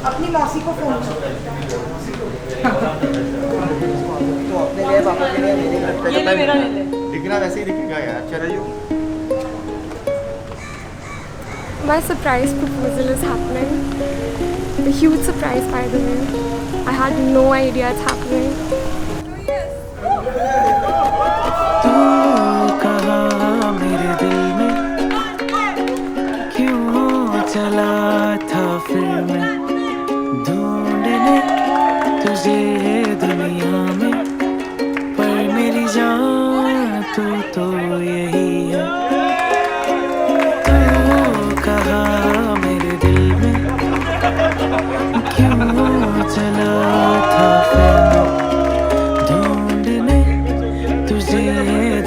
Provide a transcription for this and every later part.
अपनी मौसी को फोन करो। तो अपने लिए पापा के लिए मेरे घर ये ले मेरा ले ले। दिखना वैसे ही दिखेगा यार, चलो। My surprise proposal is happening. A huge surprise, by the way. I had no idea it's happening. तू कहाँ मेरे दिल में क्यों चला था फिर मैं ढूंढने तुझे दुनिया में, पर मेरी जान तू तो यही है। तू कहाँ मेरे दिल में क्यों चला था फिर मैं ढूंढने तुझे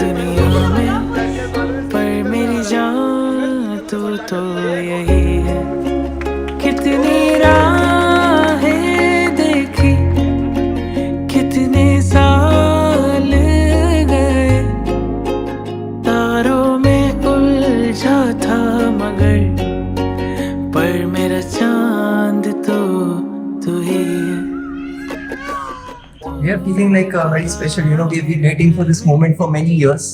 दुनिया में, पर मेरी जान तू तो यही है। कितनी राहें देखी, कितने साल गए, तारों में उलझा था मगर, पर मेरा चांद तो तू ही है। We are feeling like very special. You know, we've been waiting for this moment for many years,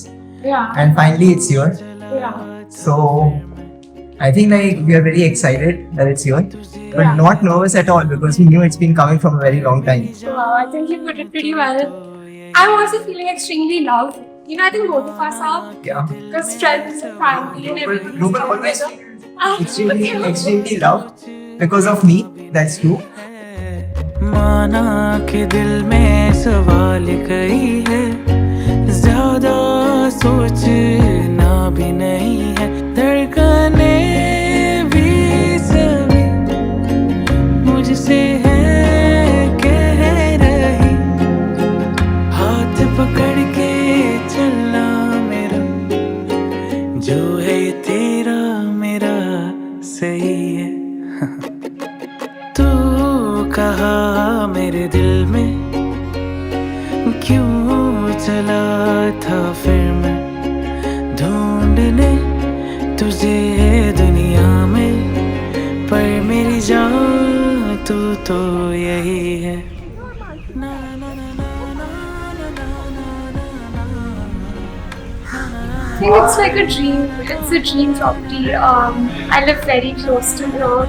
Yeah. and finally it's here. Yeah. So I think like we are very excited that it's here, but Yeah. not nervous at all because we knew it's been coming from a very long time. Wow, I think you put it pretty well. I'm also feeling extremely loved. You know, I think both of us are. Yeah. Because friends and family and everything. Ruben always extremely, Ah, extremely loved because of me. That's true. माना के दिल में सवाल कई है, ज्यादा सोचना भी नहीं है, धड़कने भी सभी मुझसे है कह रही, हाथ पकड़ के चलना मेरा, जो है तेरा मेरा सही है। तू कहाँ मेरे दिल में क्यों चला था फिर मैं ढूंढने तुझे दुनिया में, पर मेरी जान तू तो यही है। ना ना ना ना ना ना ना I think it's like a dream. It's a dream property. I live very close to here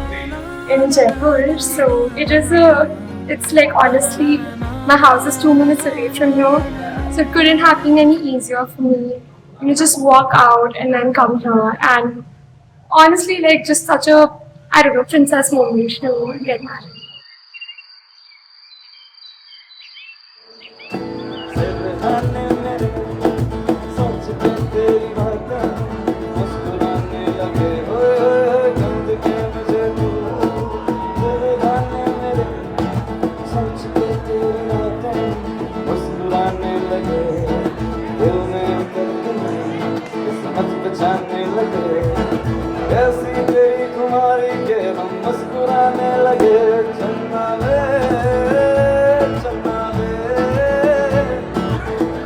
in Jaipur, so it's like honestly, my house is 2 minutes away from here, so it couldn't have been any easier for me. You just walk out and then come here, and honestly, like just such a, I don't know, princess moment to get married. ऐसी तेरी कुमारी के हम मुस्कुराने लगे, चन्ना वे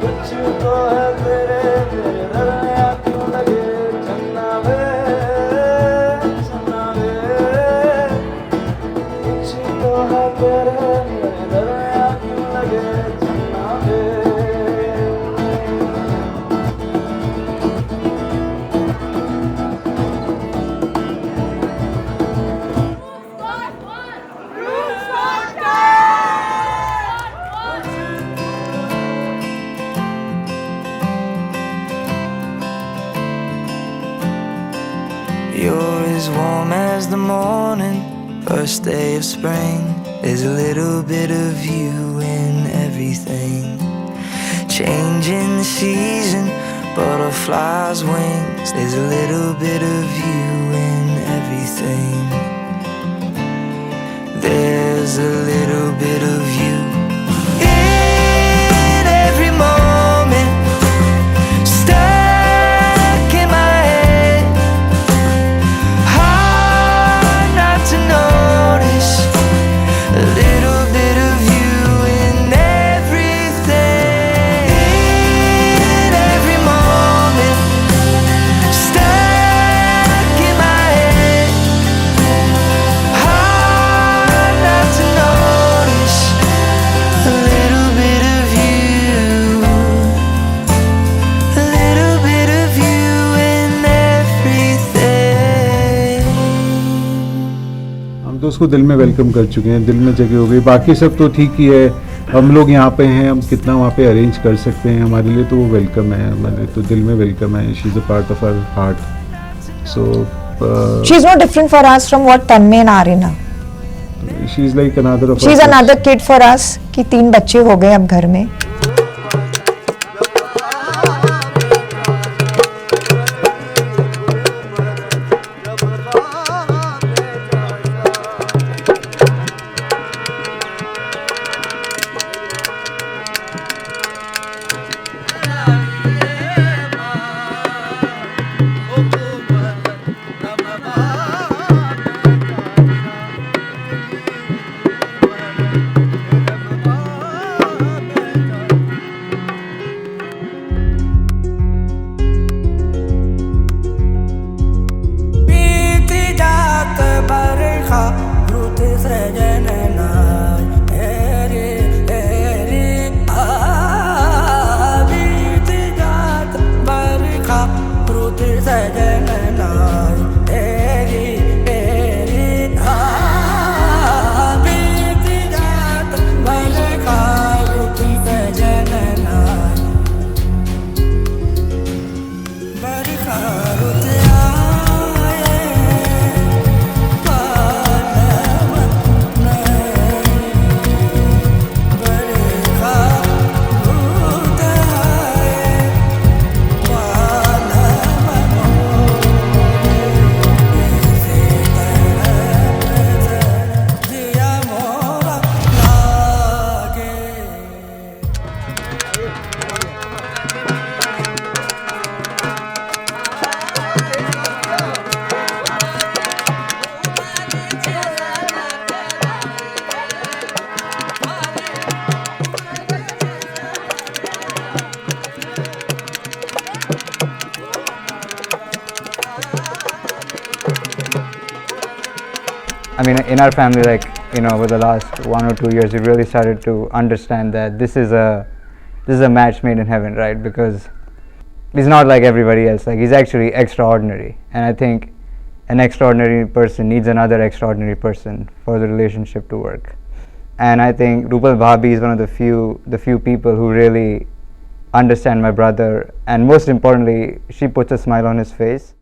कुछ तो है तेरे दरिया क्यों लगे, चन्ना वे कुछ तो है तेरे दरिया क्यों लगे, चन्ना वे। You're as warm as the morning, first day of spring. There's a little bit of you in everything. Changing the season, butterfly's wings. There's a little bit of you in everything. There's a little bit of you in every moment, stuck in my head. Hard not to notice a little bit of you in everything. In every moment, stuck in my head. Hard not to notice a little bit of you. A little bit of you in everything. हम तो उसको दिल में welcome कर चुके हैं, दिल में जगह हो गई। बाकी सब तो ठीक ही है, हम लोग यहाँ पे हैं, हम कितना वहाँ पे अरेंज कर सकते हैं, हमारे लिए तो वो वेलकम है, हमारे तो दिल में वेलकम है। She is a part of our heart. So She's no different for us from what Tanmay and Arina. She is like another of She's another kid for us कि 3 बच्चे हो गए अब घर में। बीती जात बरखा रुत से जनना तेरी तेरी बीती जात बरखा रुत से जनना तेरी तेरी बीती जात बरखा रुत से जनना बरखा रुत आए पालवत बरखा रुत आए पालवत से तड़प दिया मोरा लागे। I mean, in our family, like, you know, over the last 1 or 2 years, we really started to understand that this is a match made in heaven, right? Because he's not like everybody else. Like, he's actually extraordinary, and I think an extraordinary person needs another extraordinary person for the relationship to work. And I think Rupal Bhabhi is one of the few people who really understand my brother, and most importantly, she puts a smile on his face.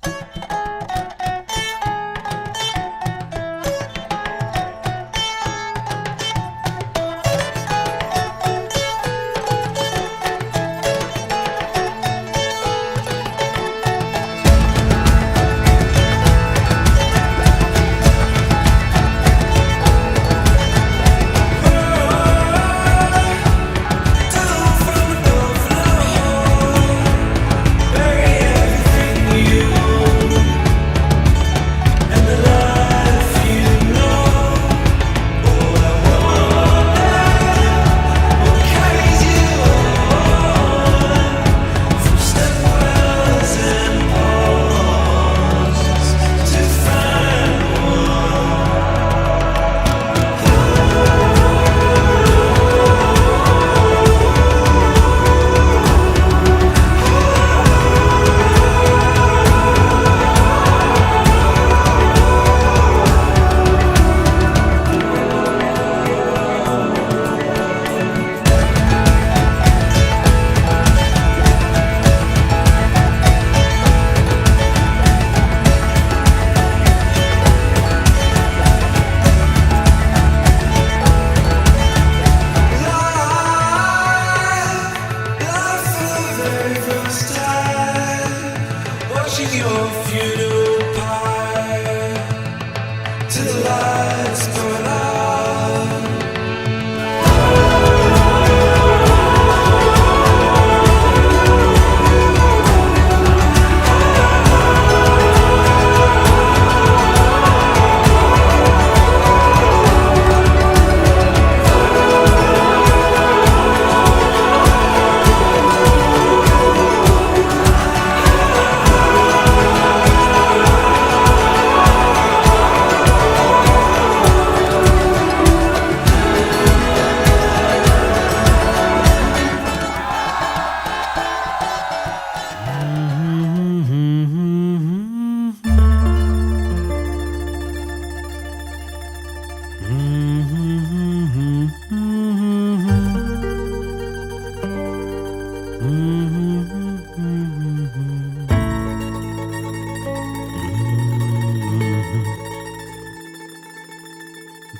watching your funeral pyre till the lights burn out.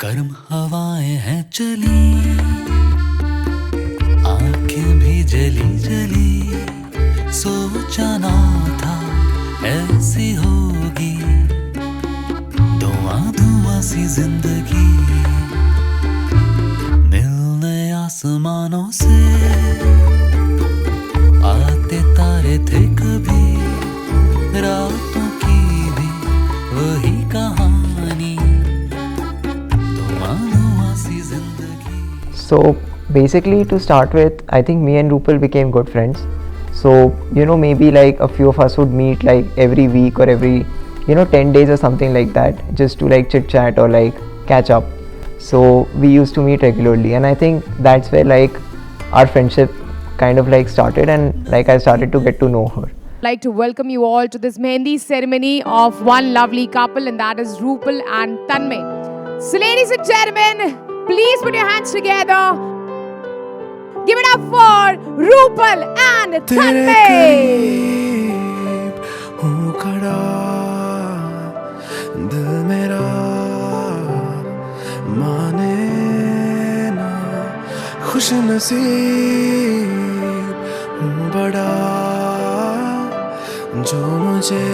गर्म हवाएं हैं चली, आंखें भी जली जली, सोचा ना था ऐसी होगी, धुआं धुआं सी जिंदगी, मिलने आसमानों से आते तारे थे कभी, रातों की भी वही कहानी, So basically, to start with, I think me and Rupal became good friends. So maybe like a few of us would meet like every week or every 10 days or something like that, just to like chit chat or like catch up. So we used to meet regularly, and I think that's where like our friendship kind of like started, and like I started to get to know her. Like to welcome you all to this Mehndi ceremony of one lovely couple, and that is Rupal and Tanmay. So ladies and gentlemen, please put your hands together. Give it up for Rupal and Tanmay. हूँ खड़ा दिल मेरा माने ना, खुश नसीब हूँ बड़ा जो मुझे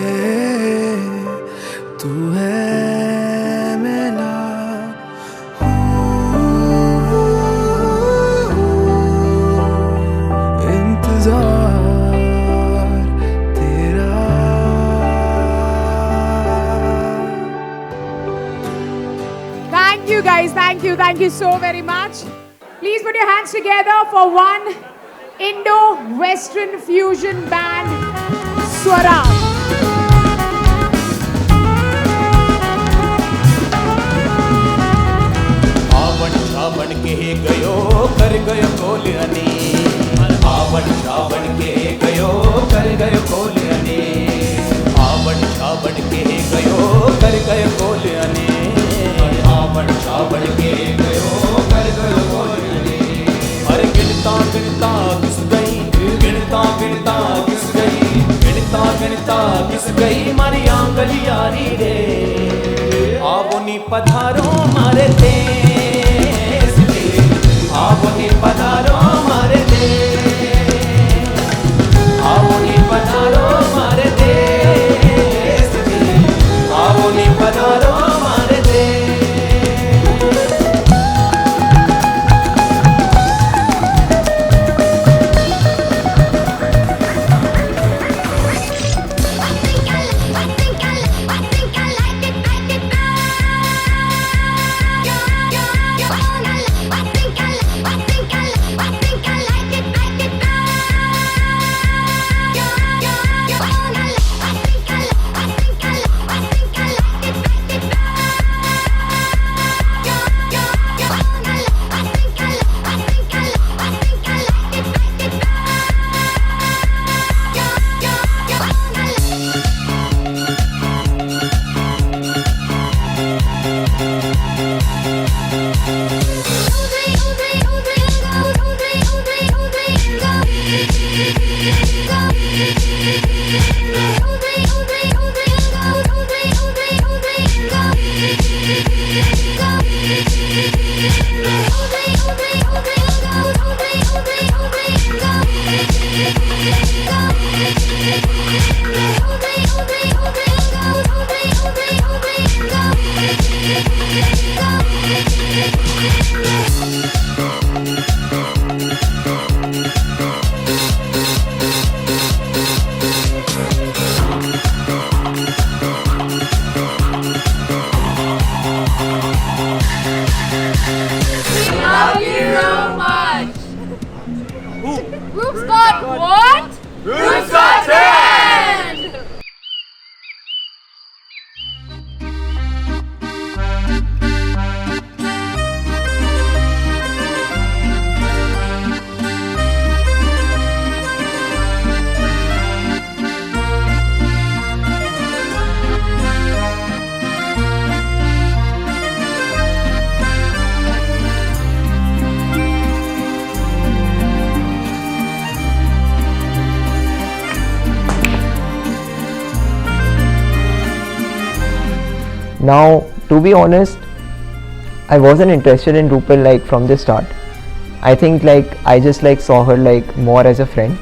तू है मिला। Thank you so very much. Please put your hands together for one Indo-Western fusion band, Swaraj. आवन श्रावण के गयो कर गयो कोलियानी, आवन श्रावण के गयो कर गयो कोलियानी, आवन श्रावण के गयो कर गयो कोलियानी, आवन श्रावण के गयो कर गयो कोलियानी। अरे गिनता गिनता किस गई, गिनता गिनता किस गई, गिनता गिनता किस गई मारी आंगली यारी रे। आवो नी पधारो मारे देश में, आवो नी पधारो मारे देश, आवो नी पधारो मारे देश में, आवो नी पधारो मारे देश। Go. Now, to be honest, I wasn't interested in Rupal like from the start. I think like I just like saw her like more as a friend,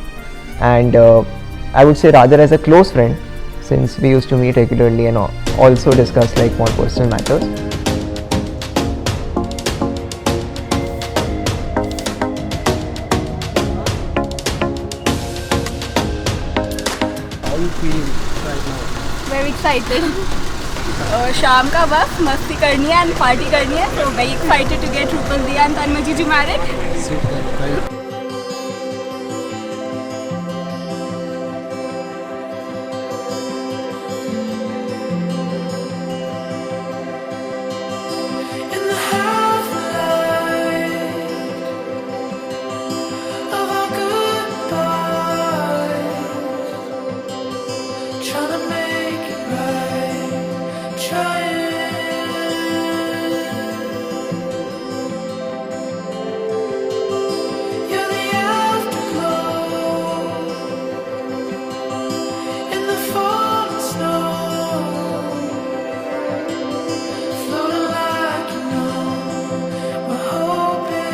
and I would say rather as a close friend, since we used to meet regularly and also discuss like more personal matters. Very excited. शाम का वक्त मस्ती करनी है and party करनी है, so very excited to get Rupal Diya and Tanmay Jiju married. In the half-light of our goodbyes, trying to make it right, trying. You're the afterglow in the falling snow. Floating like you know we're hoping.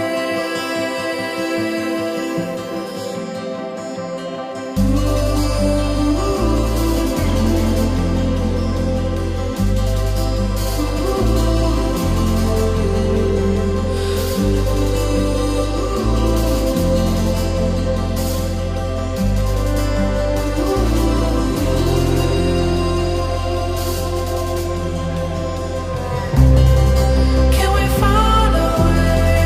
Can we find a way?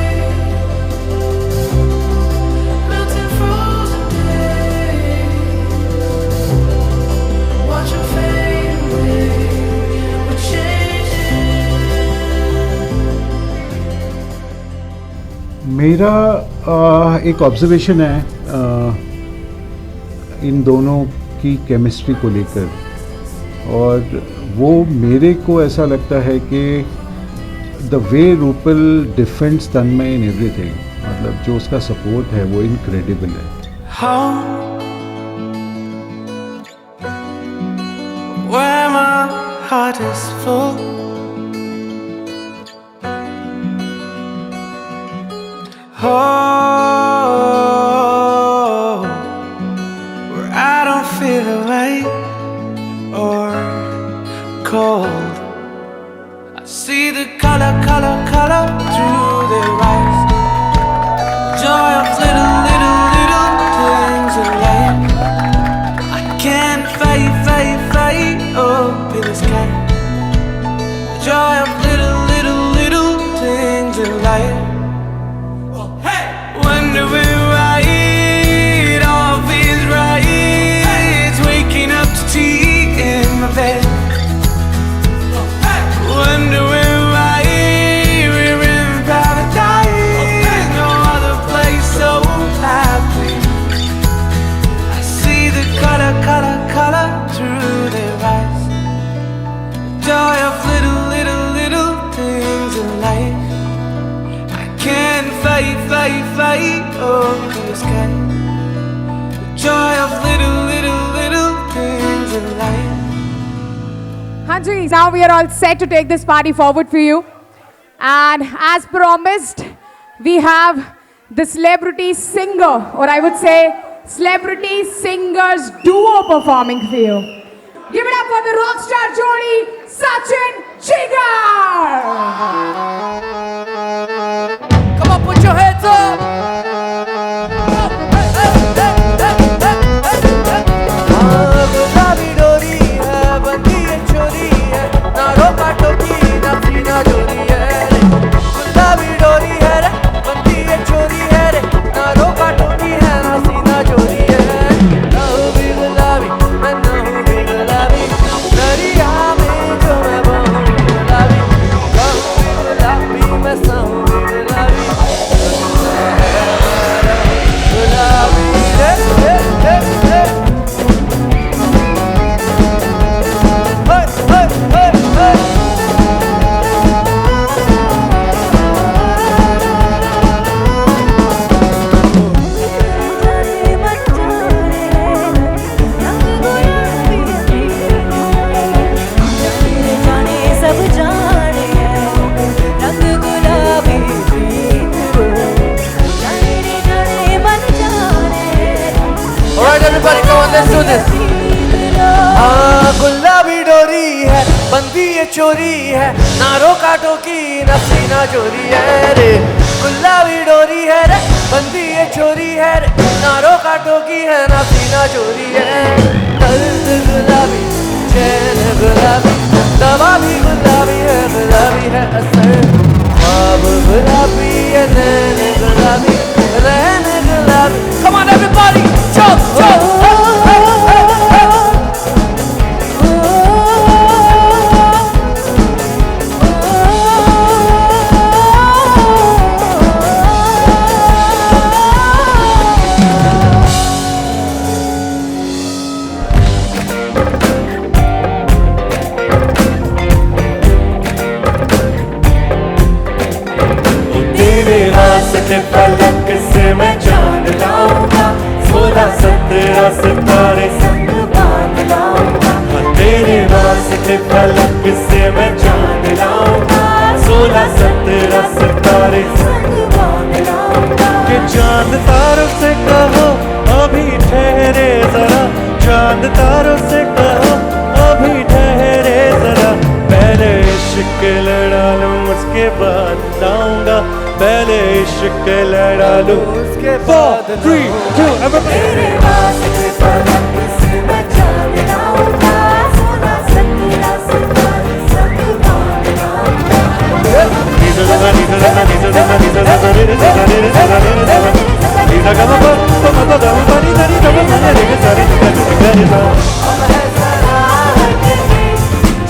Melting frozen days, watch 'em fade away. We're changing. मेरा एक observation है इन दोनों की chemistry को लेकर, और वो मेरे को ऐसा लगता है कि the way Rupal defends Tanmay in everything, मतलब जो उसका सपोर्ट है वो इनक्रेडिबल है. Home, where my heart is full. Oh, where I don't feel away or cold. I see the color through their eyes. Joy of little things in life. I can't fight up in the sky. Joy of little things in life. Wonder why it all feels right. Waking up to tea in my bed. Wonder why we're in paradise. No other place so happy. I see the color through their eyes. Joy of little things in life. I can't fight up in the sky. Joy of little things in life. Hanji, now we are all set to take this party forward for you. And as promised, we have the celebrity singer, or I would say celebrity singers duo performing for you. Give it up for the rockstar Jodi, Sachin Jigar. Come on, put your hands up. गुलाबी डोरी है, बंदी है, चोरी है, ना रोका टोकी, ना सीना चोरी है रे. गुलाबी डोरी है रे, बंदी है, चोरी है रे, ना रोका टोकी है, ना सीना चोरी है. ना हूँ भी गुलाबी, मैं ना हूँ भी गुलाबी, दरिया में जो मैं बहूँ भी गुलाबी. ना हूँ भी गुलाबी, मैं सा हूँ भी गुलाबी. छोरी है, ना रोका टोकी ना सीना चोरी है रे, गुलाबी डोरी है रे, बंदी ये छोरी है रे, ना रोका टोकी है ना सीना चोरी है। दर्द गुलाबी, चैन गुलाबी, दवा भी गुलाबी है असर, ख्वाब गुलाबी है, नैन गुलाबी, रहन गुलाबी। Come on everybody, jump, jump, फलक से मैं चांद लाऊंगा, 16-17 सितारे संग बांध लाऊंगा। तेरे वास्ते फलक से मैं चांद लाऊंगा, 16-17 सितारे संग बांध लाऊंगा। कि चांद तारों से कहो अभी ठहरे जरा, चांद तारों से कहो अभी ठहरे जरा, पहले इश्क लड़ा लूं उसके बाद लाऊंगा, पहले इश्क लड़ा लूं उसके बाद 4, 3, 2 तेरे वास्ते फलक से मैं चांद लाऊंगा, 16-17 सितारे संग बांध लाऊंगा।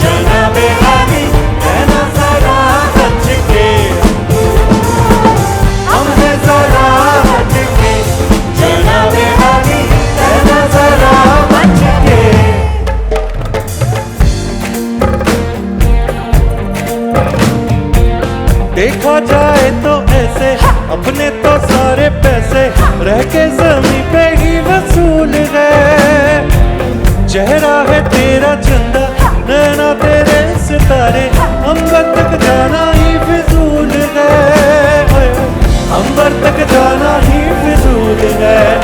जनाबे आली रहना जरा बच के, हम है जरा हट के, जनाबे आली रहना जरा बच के। देखा जाए तो ऐसे अपने तो सारे पैसे रह के जमीन पे ही वसूल गए, चेहरा है तेरा चंदा, नैना तेरे सितारे, अंबर तक जाना ही फिजूल गए, अंबर तक जाना ही फिजूल गए।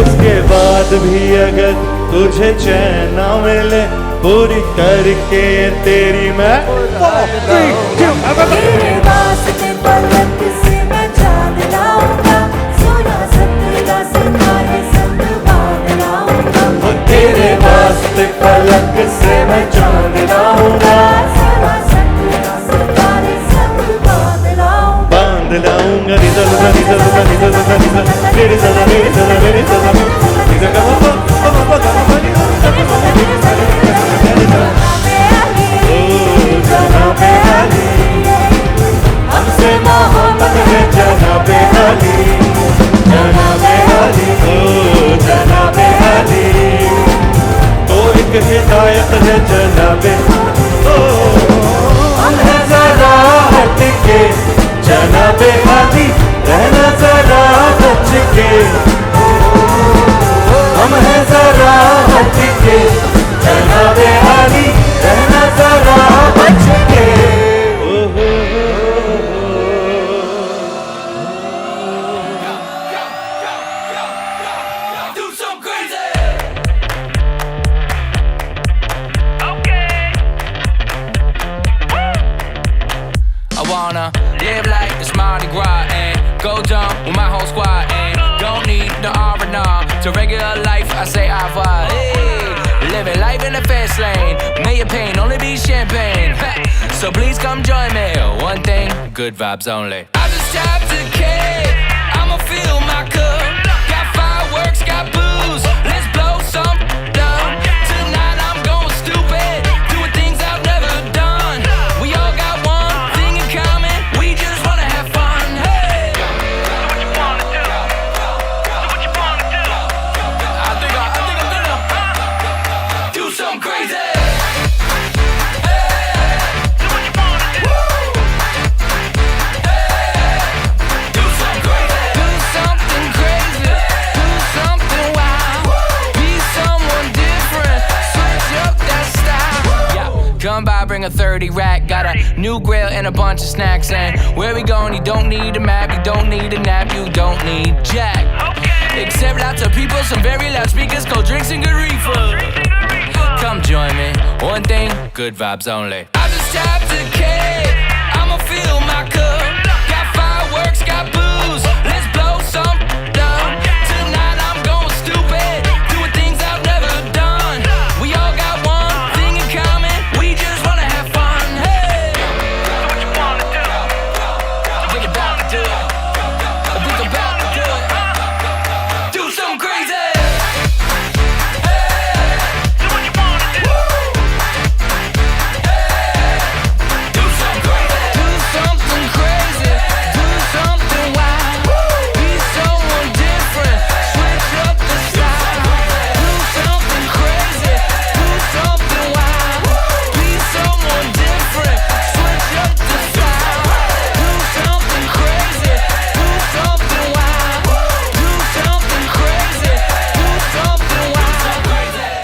उसके बाद भी अगर तुझे चैन ना मिले, पूरी करके तेरी मैं 4, 3, 2 तेरे वास्ते फलक से मैं चांद लाऊंगा, 16-17 सितारे संग बांध लाऊंगा। तेरे वास्ते फलक से मैं चांद लाऊंगा, 16-17 सितारे संग बांध लाऊंगा, बांध लाऊंगा। रिजा रिजा रिजा रिजा रिजा रिजा रिजा रिजा रिजा रिजा रिजा जनाबे आली, हमसे मोहब्बत है जनाबे आली, जनाबे आली, ओ जनाबे आली, तो एक हिदायत है जनाबे, ओ हम है जरा हट के, जनाबे आली रहना जरा बच के, हम है जरा हट के, जनाबे आली रहना जरा बच के। Live like it's Mardi Gras and go dumb with my whole squad and don't need the R&R to regular life. I say au revoir. Hey, living life in the fast lane, may your pain only be champagne. So please come join me. One thing, good vibes only. I just tapped a cake, I'ma fill my cup. Got fireworks, got booze, let's blow some down. Tonight I'm going stupid, doing things I've never done. We all got one thing in common, we just wanna have fun. Hey, do what you wanna do. Do what you wanna do. I think I'm gonna do something crazy. Come by, bring a 30 rack. Got a new grill and a bunch of snacks. And where we going, you don't need a map, you don't need a nap, you don't need jack. Except lots of people, some very loud speakers, cold drinks and good reefer. Come join me, one thing, good vibes only. I just tap to K. I'ma fill my cup. Got fireworks, got booze. Let's blow some up. Tonight I'm going stupid, doing things I've never done. We all got one thing in common. We just wanna have fun. Hey, what you wanna do? We're about to do it. We're about to do it. Do something crazy.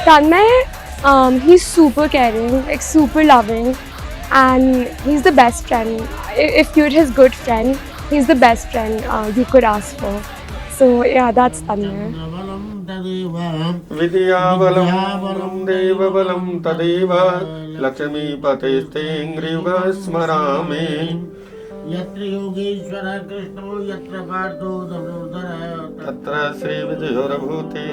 Tanmay, he's super caring, like super loving, and he's the best friend. If you're his good friend, he's the best friend you could ask for. So yeah, that's Tanmay. विद्याबलं देवबलं तदेव लक्ष्मीपतेस्तेन्द्रियुग स्मरामि यत्र योगेश्वर कृष्णो यत्र पार्थो धनुर्धरः तत्र श्रीविजयोरभूति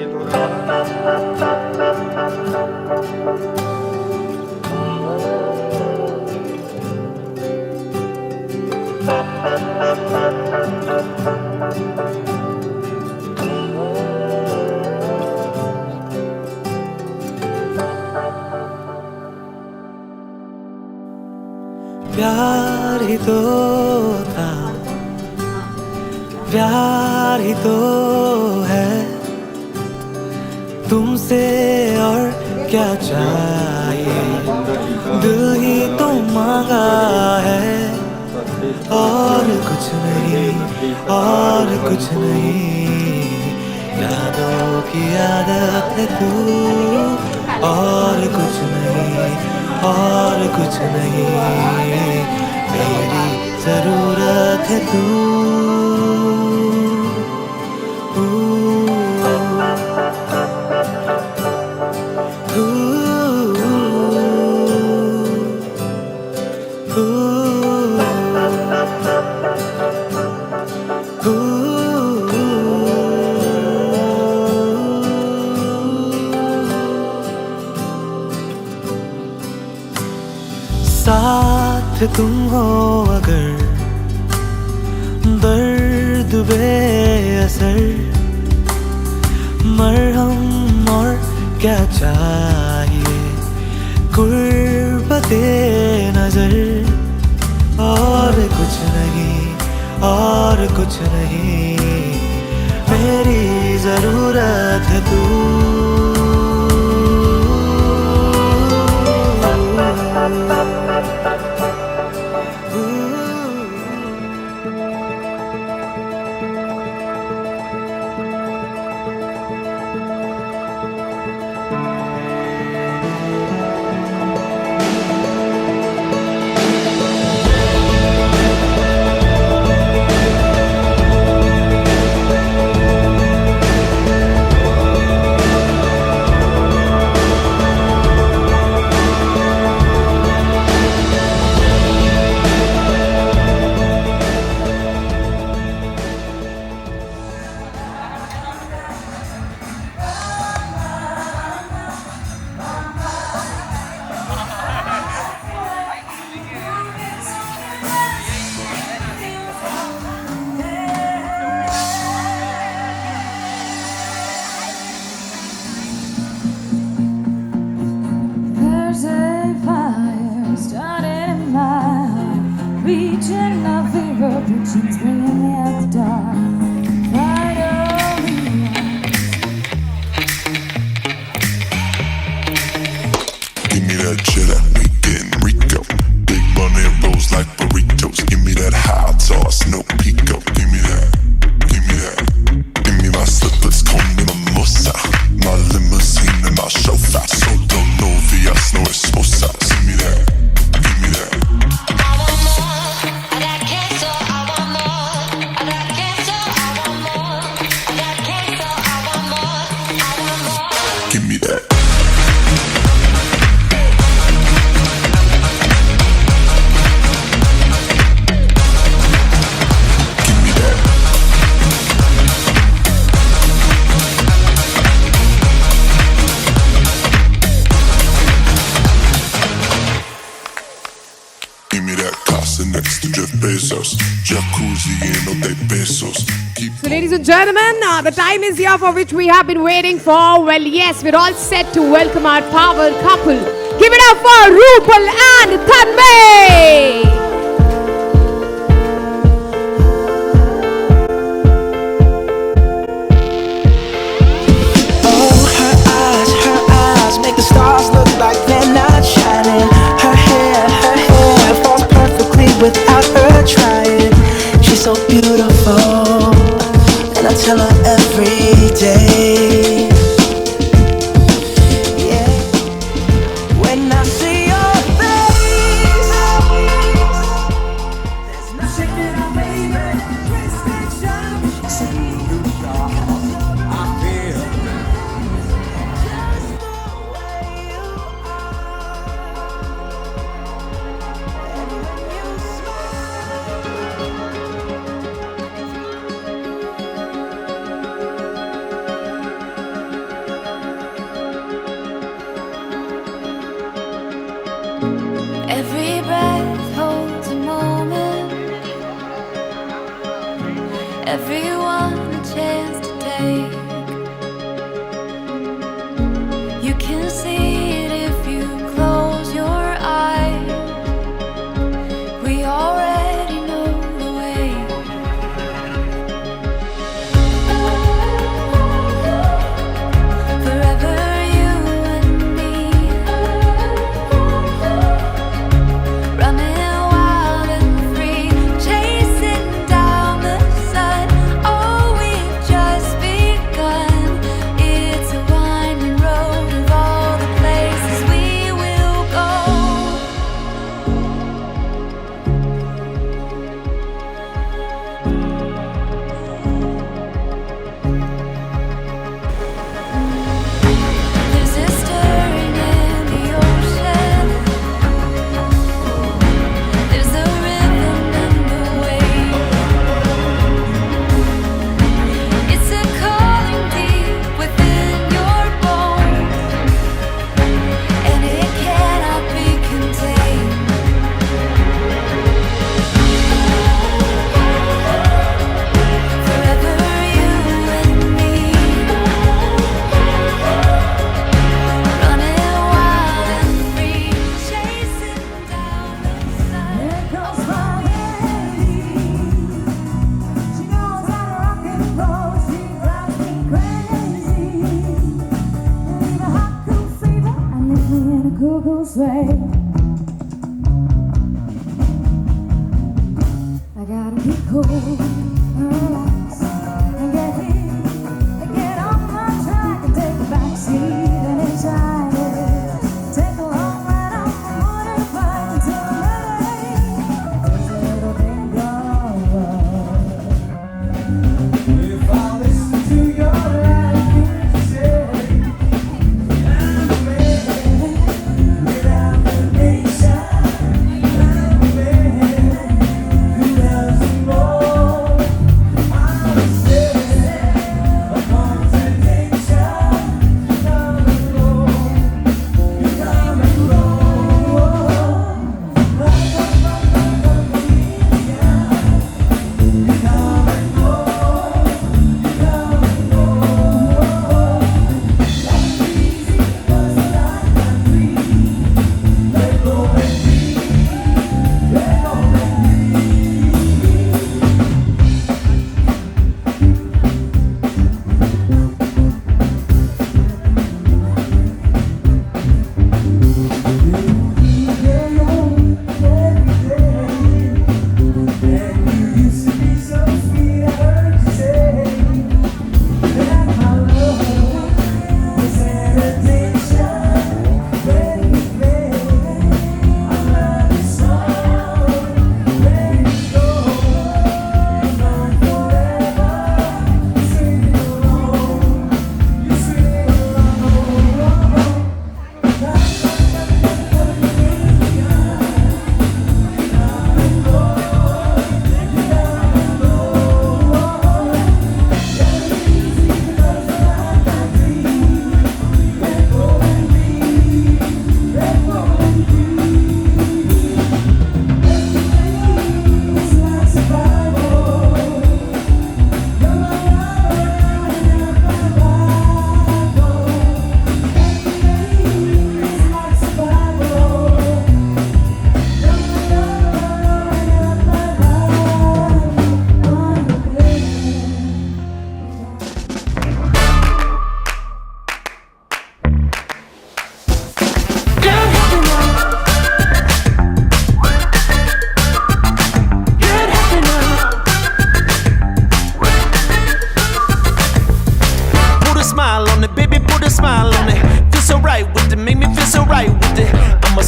प्यार ही तो था, प्यार ही तो है तुमसे और क्या चाहिए, दिल ही तो मांगा है और कुछ नहीं, और कुछ नहीं, यादों की आदत है तू और कुछ नहीं, और कुछ नहीं, मेरी जरूरत है तू। साथ तुम हो अगर दर्द बेअसर, मरहम और क्या चाहिए, गुर्बते नजर, और कुछ नहीं, और कुछ नहीं, मेरी जरूरत है तू। Reaching a fever pitch and bringing me at the dark. Give me that cheddar, we getting Rico. Big money rolls like burritos. Give me that hot sauce, no pico. Give me that, give me that. Give me my slippers, con mi mimosa. My limousine and my chauffeur. So don't know Vias, no esposa. Give me that, give me that. Give me that casa next to Jeff Bezos. Jacuzzi and no de pesos. So, ladies and gentlemen, the time is here for which we have been waiting for. Well, yes, we're all set to welcome our power couple. Give it up for Rupal and Tanmay! Make the stars look like they're not shining. Her hair falls perfectly without her trying. She's so beautiful, and I tell her every day. Yeah, when I see your face, there's nothing that I baby. See you, I feel. Every breath holds a moment, everyone a chance to take. You can see it if you close your eyes. We already know the way. Forever you and me, running wild and free, chasing down the sun. Oh, we've just begun. It's a winding road of all the places we will go. There's a stirring in the ocean. There's a rhythm in the wave. It's a calling deep within your bones, and it cannot be contained. Forever you and me, running wild and free, chasing down the sun. There goes my lady. She knows how to rock and roll. She drives me crazy. In a hot, cool fever, I live in a cuckoo sway. I gotta be cool, relax, and get in, and get off my track and take a back seat and enjoy it. Take a long ride on the motorbike until I'm ready. There's a little thing going. If I listen to your life, you say I'm a man without a nation. I'm a man who loves you more. I'm a sinner, a contradiction. I'm a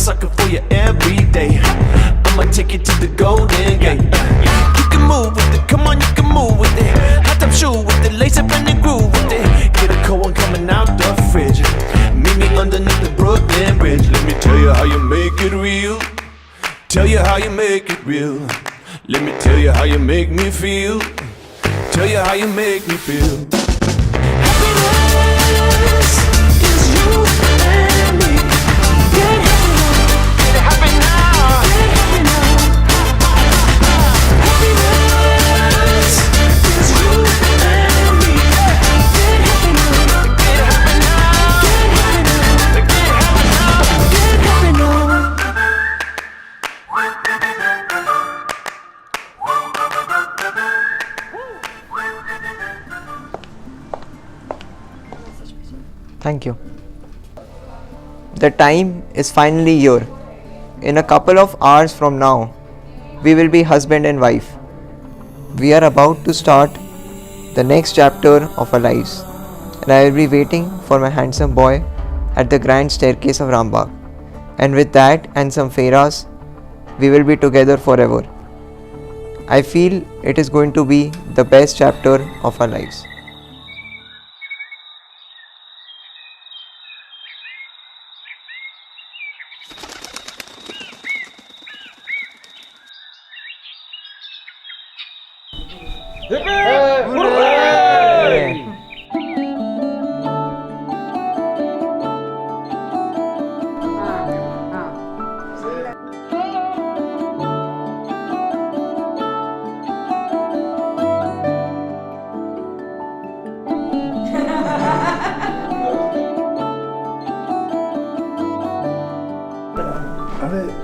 sucker for you every day. I'ma take you to the Golden Gate. You can move with it, come on, you can move with it. Hot top shoe with it, lace up and the groove with it. Get a cold one coming out the fridge. Meet me underneath the Brooklyn Bridge. Let me tell you how you make it real. Tell you how you make it real. Let me tell you how you make me feel. Tell you how you make me feel. Happiness is you and me. Get happy now. Get happy now. Happiness is you and me. Get happy now. Get happy now. Get happy now. Get happy now. Thank you. The time is finally here. In a couple of hours from now, we will be husband and wife. We are about to start the next chapter of our lives, and I will be waiting for my handsome boy at the grand staircase of Rambagh. And with that and some fairas, we will be together forever. I feel it is going to be the best chapter of our lives.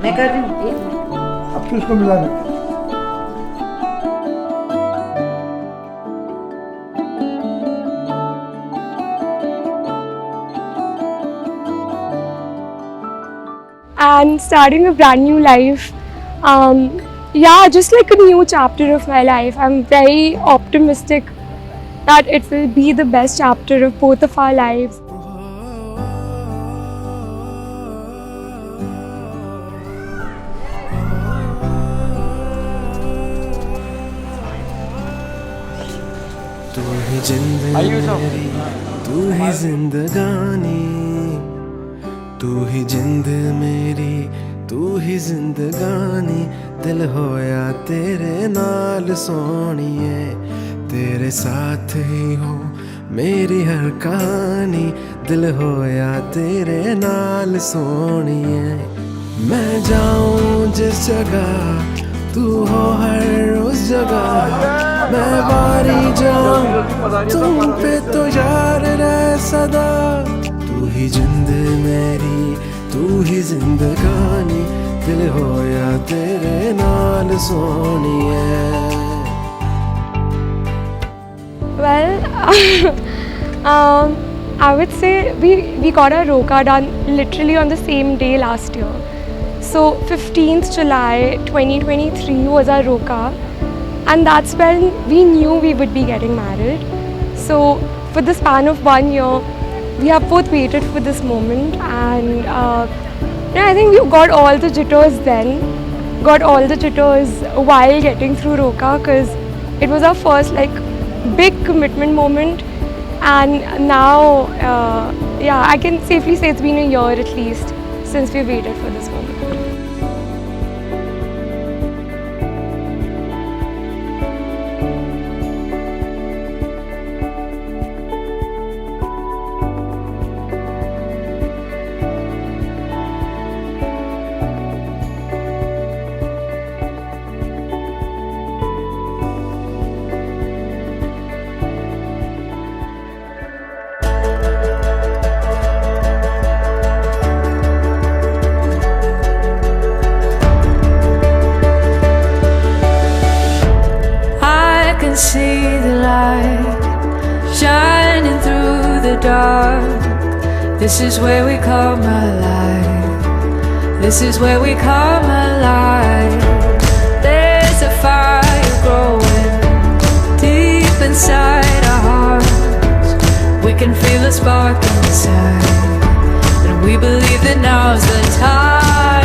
मैं कर रही हूँ, एक minute. अब तो इसको मिला दे। And starting a brand new life. Yeah, just like a new chapter of my life. I'm very optimistic that it will be the best chapter of both of our lives. तू ही जिंदगी, तू ही जिंदगानी, तू ही जिंद मेरी, तू ही जिंदगानी। दिल होया तेरे नाल सोनिए, तेरे साथ ही हो मेरी हर कहानी। दिल होया तेरे नाल सोनिए। मैं जाऊं जिस जगह तू हो हर उस जगह, मैं बारी जाऊं तुम पे तो यार रह सदा। तू ही जिंद मेरी, तू ही जिंदगानी। दिल होया तेरे नाल सोनिए। Well, I would say we got our Roka done literally on the same day last year. So 15th July 2023 was our Roka, and that's when we knew we would be getting married. So for the span of 1 year, we have both waited for this moment, and I think we got all the jitters then, got all the jitters while getting through Roka, because it was our first like big commitment moment. And now, yeah, I can safely say it's been a year at least since we waited for this moment. See the light shining through the dark. This is where we come alive. This is where we come alive. There's a fire growing deep inside our hearts. We can feel a spark inside, and we believe that now's the time.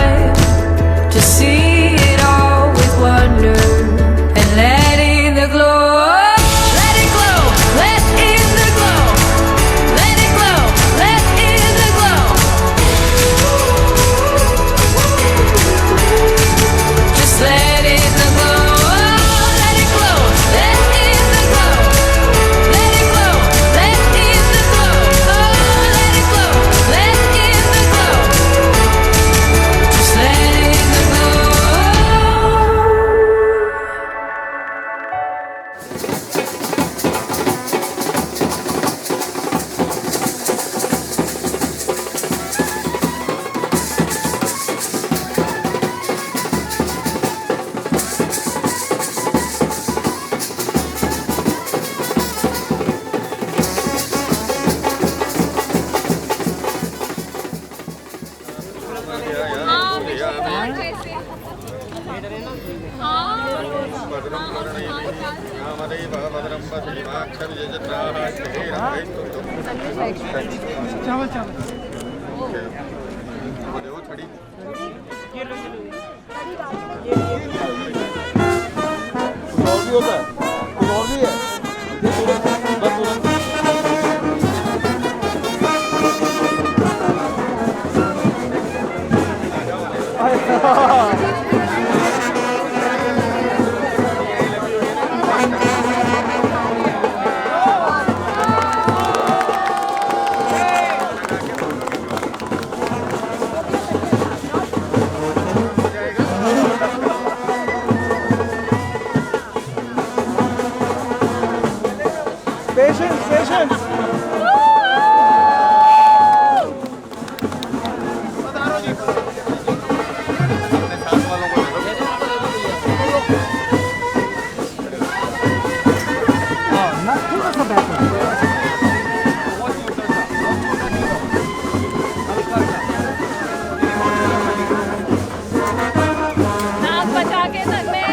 नाक बचा के तन्मे,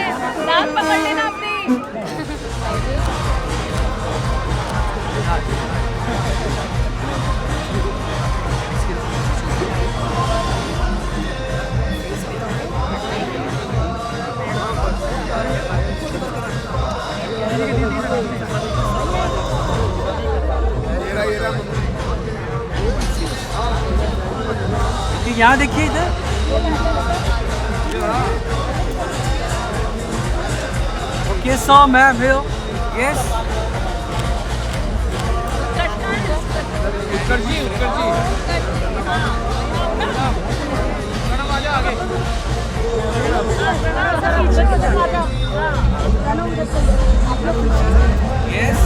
नाक पकड़ लेना अपनी। यहाँ देखिए इधर। Okay, so ma'am, here. Yes. Utkarsh ji. Madam आ जाओ आगे। Yes.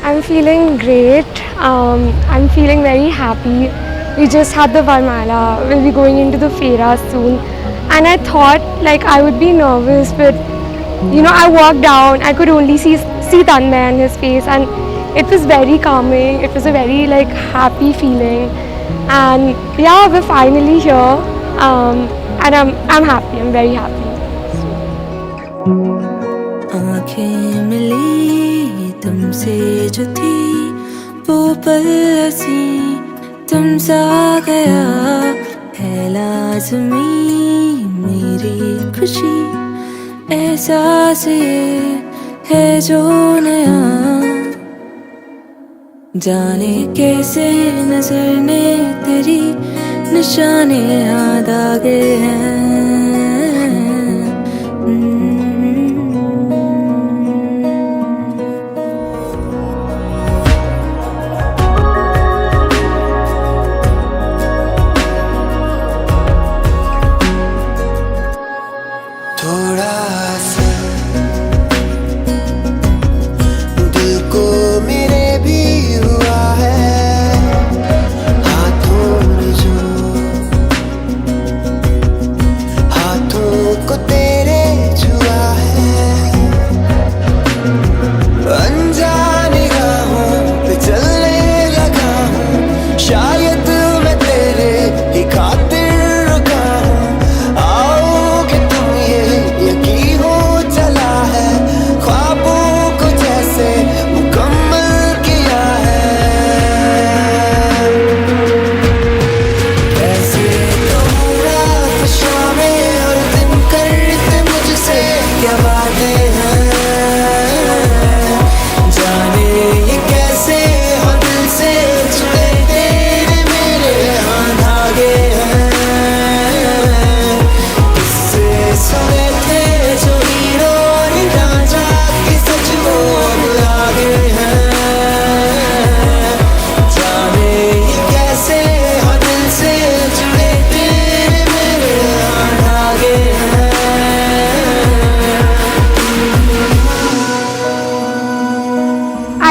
I'm feeling great. I'm feeling very happy. We just had the Varmala. We'll be going into the Fera soon. And I thought like I would be nervous, but you know, I walked down. I could only see Tanmay and his face, and it was very calming. It was a very like happy feeling. And yeah, we're finally here. And I'm happy. I'm very happy. आँखें मिली तुमसे जो थी वो पल हंसी तुम सा गया है लाज़मी मेरी खुशी एहसास ये है जो नया जाने कैसे नजर ने तेरी निशाने याद आ गए हैं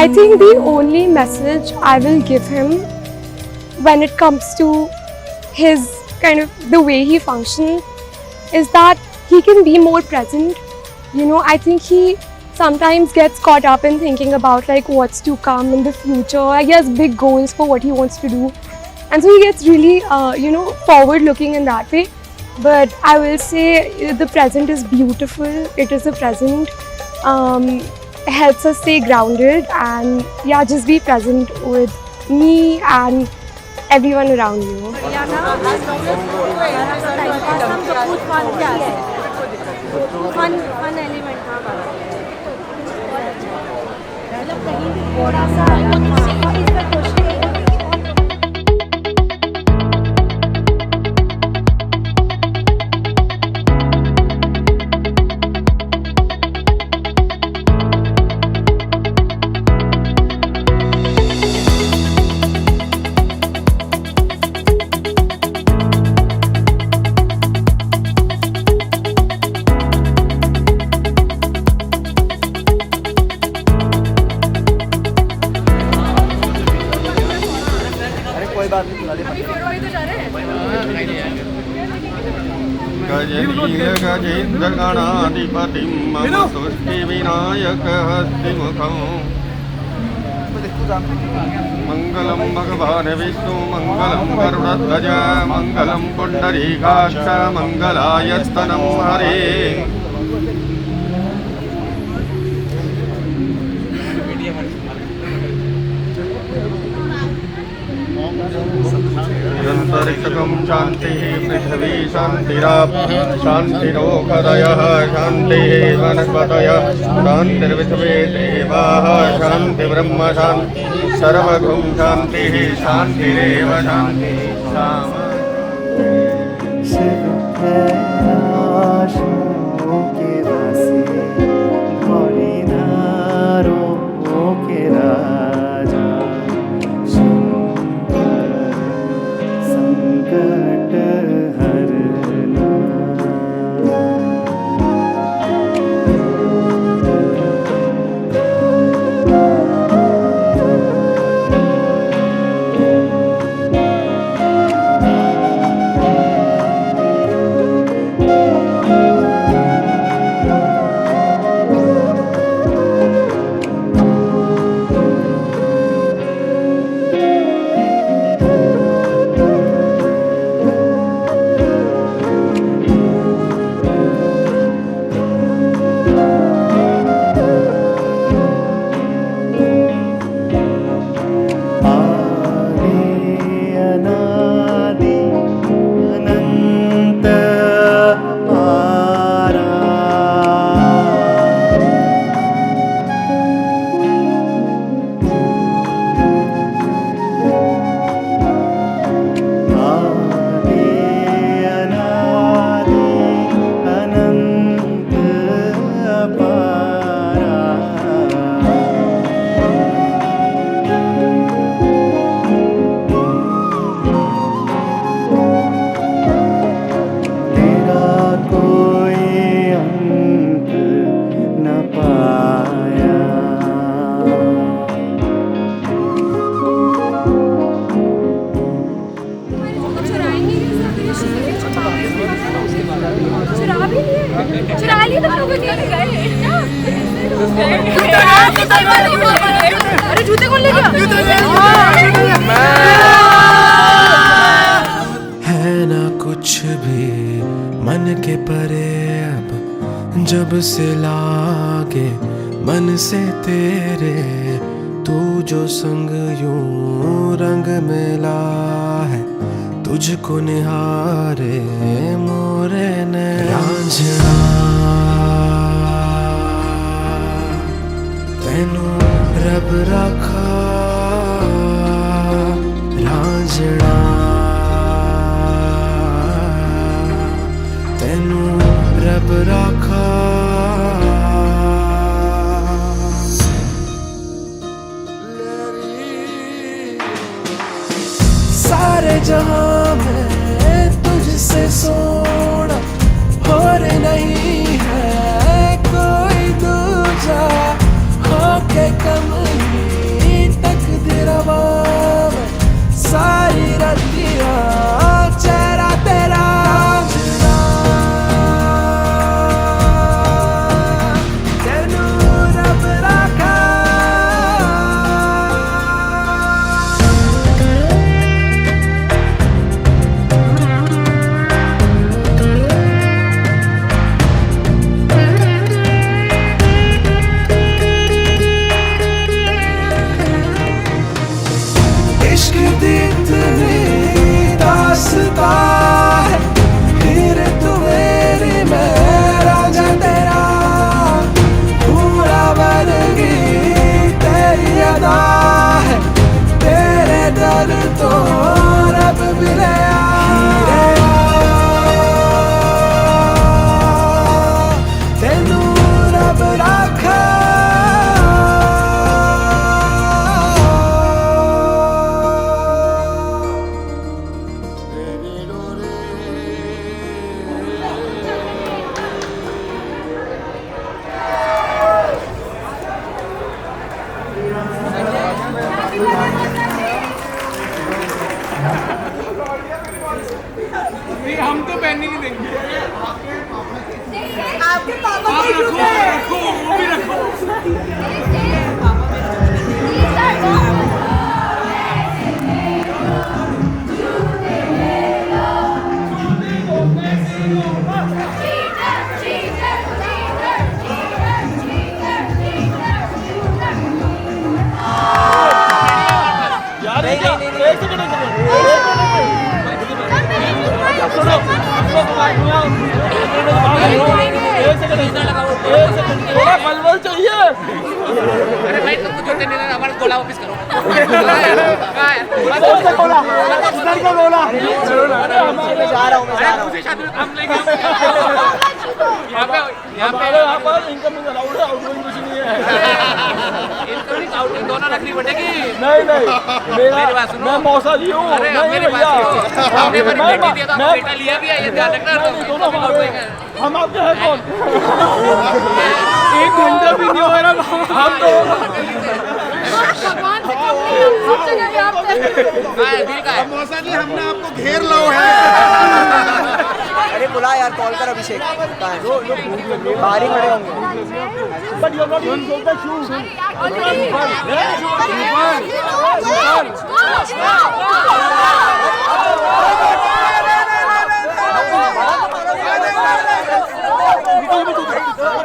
I think the only message I will give him when it comes to his kind of the way he functions is that he can be more present. You know, I think he sometimes gets caught up in thinking about like what's to come in the future. He has big goals for what he wants to do, and so he gets really forward looking in that way. But I will say the present is beautiful. It is the present. Helps us stay grounded, and yeah, just be present with me and everyone around you. Fun element. Gajendra गणाधिपतिं ममस्तुष्टि Vinayak हस्तिमुखं मंगलम भगवान विष्णु मंगलम गरुड़ध्वज मंगलम पुंडरीकाक्ष मंगलायस्तनं हरे अंतरिक्षकं शांतिः पृथ्वी शांतिराप शांतिरोषधयः शांतिः वनस्पतयः शांतिर्विश्वे देवाः शांतिर्ब्रह्म शांति सर्वगुं शांतिः शांतिरेव शांतिः चुरा लिए तो लोग नहीं गए अरे जूते कौन ले गया है ना कुछ भी मन के परे अब जब से लागे मन से तेरे तू जो संग यूं रंग मिला है तुझको निहारे मोरे ने रांझना तेनू रब रखा रांझना तेनू रब रखा सारे जहां में तुझसे सोना और नहीं है बलबल चाहिए। अरे भाई तुमको जूते नहीं देना, हमारा गोला वापस करो। यहाँ पर इनकमिंग अलाउड है, आउटगोइंग कुछ नहीं है। इनकमिंग आउटगोइंग दोनों रखनी पड़ेगी। नहीं मेरी बात सुनो। मैं मौसा जी हूँ। अरे नहीं मेरी भैया, बात सुनो। हमने हमारी बेटी दिया तो आपको बेटा लिया भी है, ये ध्यान रखना। दोनों हमारे हैं। हम आपके हैं कौन? 1 घंटा भी नहीं हो रहा हम तो भगवान से कम नहीं, हम सब जगह व्याप्त हैं। दिल का है। मौसा जी हमने आपको घेर लो है। अरे बुला यार, कॉल कर अभिषेक। बाहर ही खड़े होंगे। But you are not using the shoes.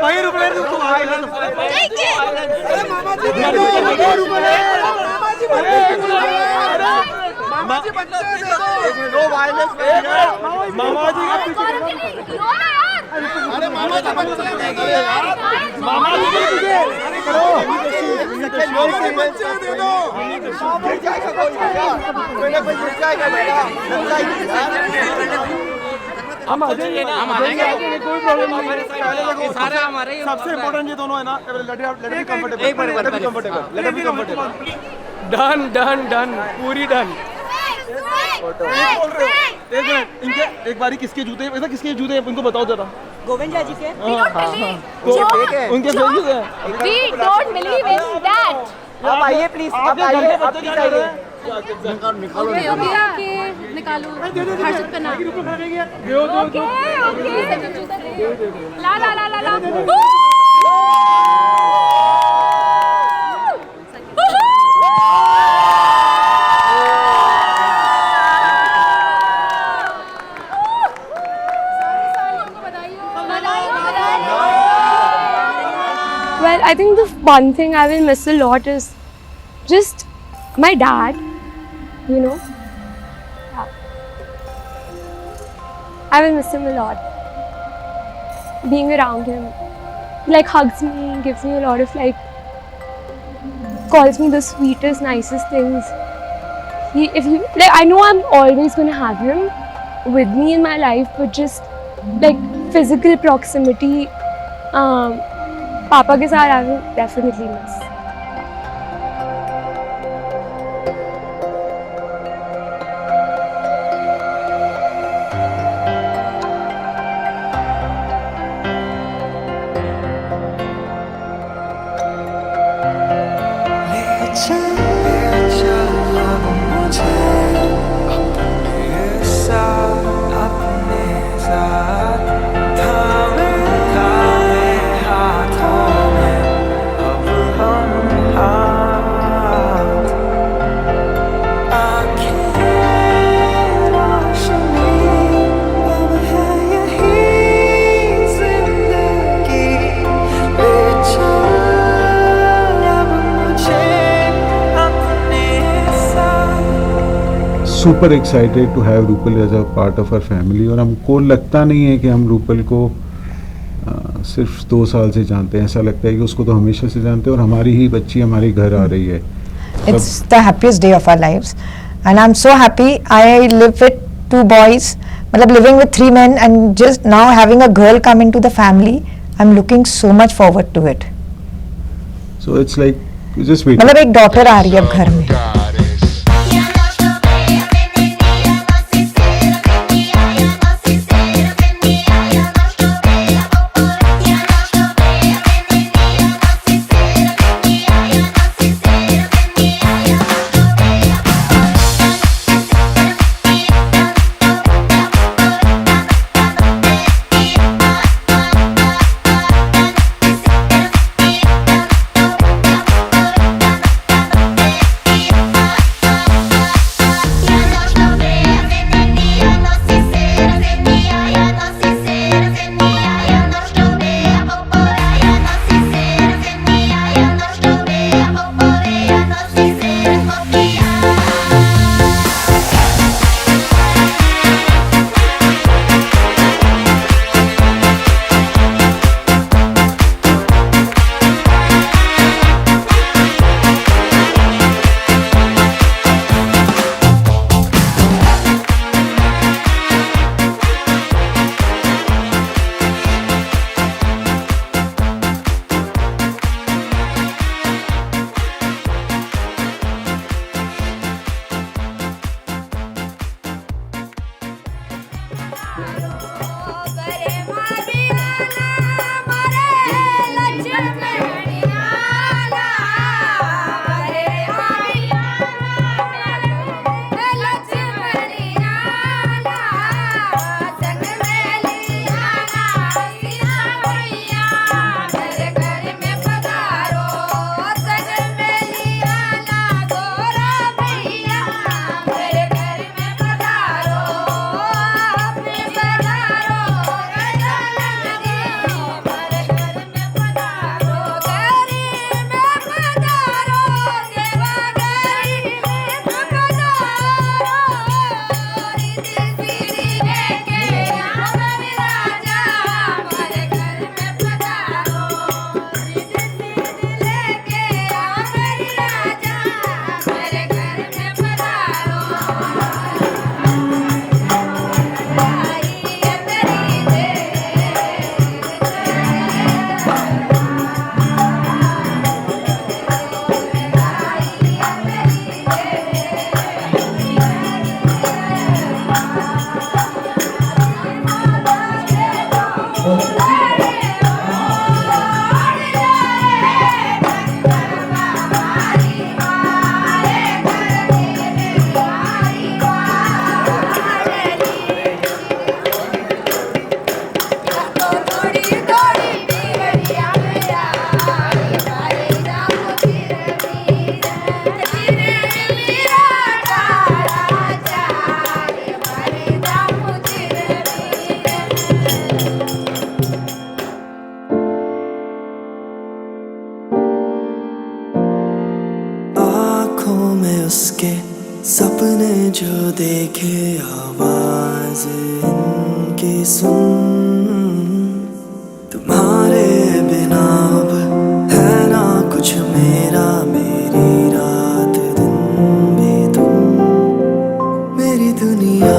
भाई रुक ले, तू आएगा तो अरे मामा जी नो वायलेंस। मामा जी अरे मामा जी बच्चे दे दो यार, मामा जी के तुझे अरे बच्चे दे दो। मैंने कोई जाएगा बेटा, हम आ जाएंगे ना, हम आ जाएंगे, कोई प्रॉब्लम नहीं। सारे हमारे ही सबसे इम्पोर्टेंट ये दोनों है ना, let be comfortable. Done done done, पूरी डन। एक मिनट, इनके एक बारी किसके जूते, ऐसा किसके जूते हैं इनको बताओ जरा। गोविंदा जी के उनके जूते हैं। We don't believe in that. आप आइए प्लीज, आप आइए, आप प्लीज आइए। ओके निकालो, हर्षित करना। ओके ला ला ला ला ला। Well, I think the one thing I will miss a lot is just my dad, you know. I will miss him a lot. Being around him, like hugs me, gives me a lot of like, calls me the sweetest, nicest things. I know I'm always gonna have him with me in my life, but just like physical proximity, पापा के साथ I will definitely miss. Super excited to have Rupal as a part of our family. और हमको लगता नहीं है कि हम रूपल को सिर्फ 2 साल से जानते हैं, ऐसा लगता है कि उसको तो हमेशा से जानते हैं और हमारी ही बच्ची हमारे घर आ रही है। It's the happiest day of our lives, and I'm so happy. I live with 2 boys, मतलब living with 3 men, and just now having a girl come into the family. I'm looking so much forward to it. So it's like just wait. मतलब एक daughter आ रही है अब घर में। में उसके सपने जो देखे आवाज इनकी सुन तुम्हारे बिना अब है ना कुछ मेरा मेरी रात दिन भी तुम मेरी दुनिया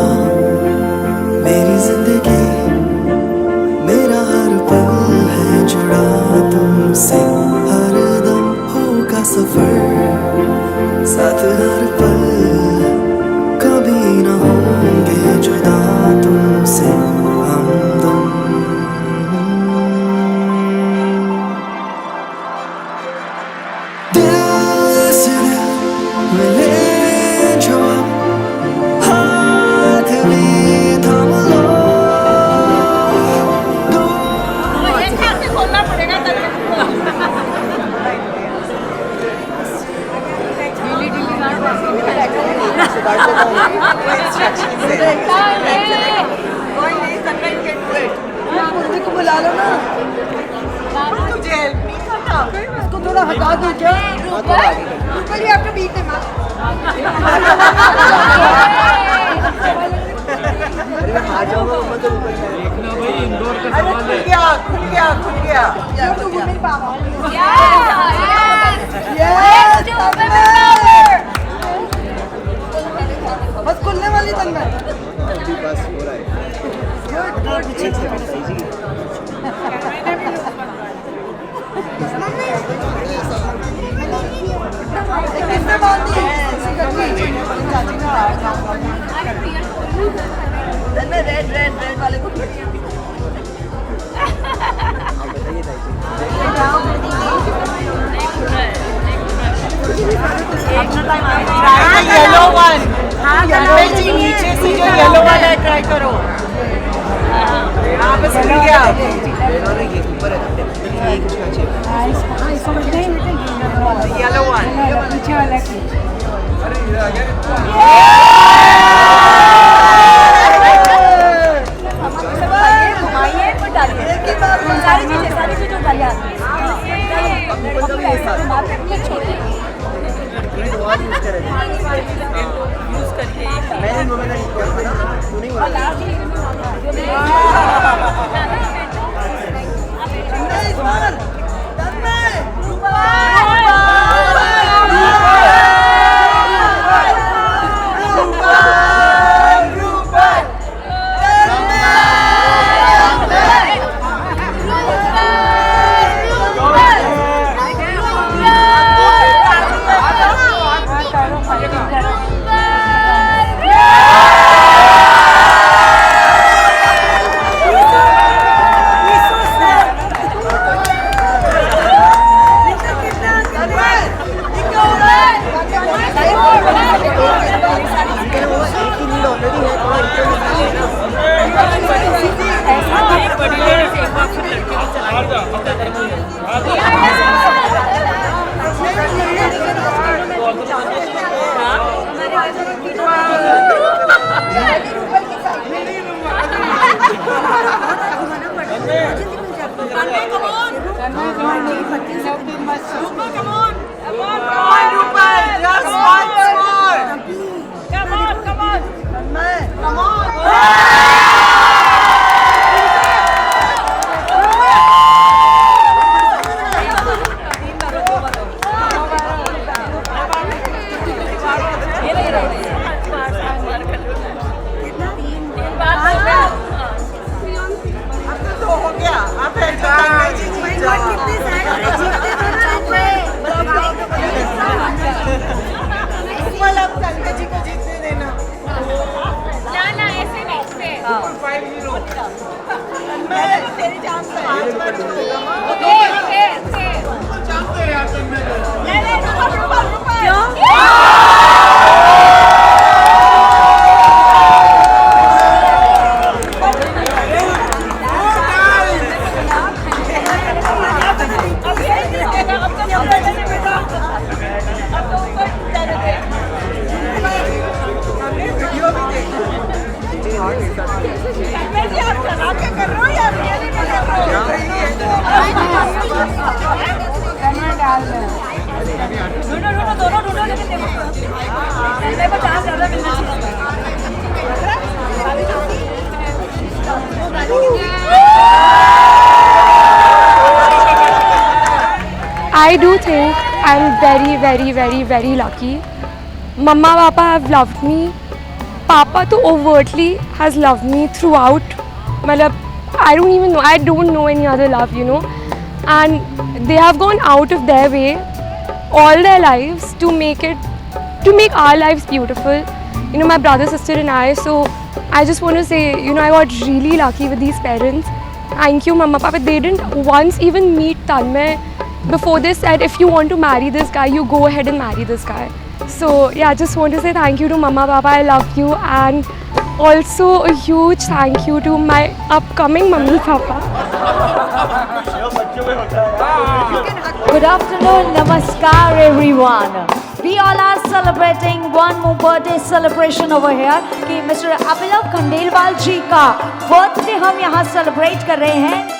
मेरी जिंदगी मेरा हर पल है जुड़ा तुमसे हर दम होगा सफर साथ हर पल कभी न होंगे जुदा तुमसे हमदम दिल से दिल मिले जो अब हाथ भी थम लो खोलना पड़ेगा को बुला लो ना तुझे हेल्प नहीं करना इसको थोड़ा हटा दो क्या ऊपर ही आपको बीट है माँ आ जाओ मत ऊपर देखना भाई इंदौर का सवाल है खुल गया तो वुमेन पावर बस खुलने वाली तंग है अभी बस हो रहा है किसने बांधी है रेड वाले को येलो वन नीचे से जो येलो वाला है ट्राई करो बस खुल गया येलो वन नीचे वाला सारी चीजें डालिए आप चला के कर रहे हो या रियली कर रहे हो? I do think I'm very, very, very, very lucky. Mama, Papa have loved me. Papa to overtly has loved me throughout. Matlab, I don't know any other love, you know. And they have gone out of their way all their lives to make our lives beautiful. You know, my brother, sister and I. So I just want to say, you know, I got really lucky with these parents. Thank you, Mama, Papa. They didn't once even meet Tanmay. Before they said, if you want to marry this guy, you go ahead and marry this guy. So yeah, just want to say thank you to Mama, Papa. I love you. And also a huge thank you to my upcoming Mummy, Papa. Good afternoon, namaskar everyone. We all are celebrating one more birthday celebration over here कि Mr. Abhinav Khandelwal जी का birthday हम यहाँ celebrate कर रहे हैं.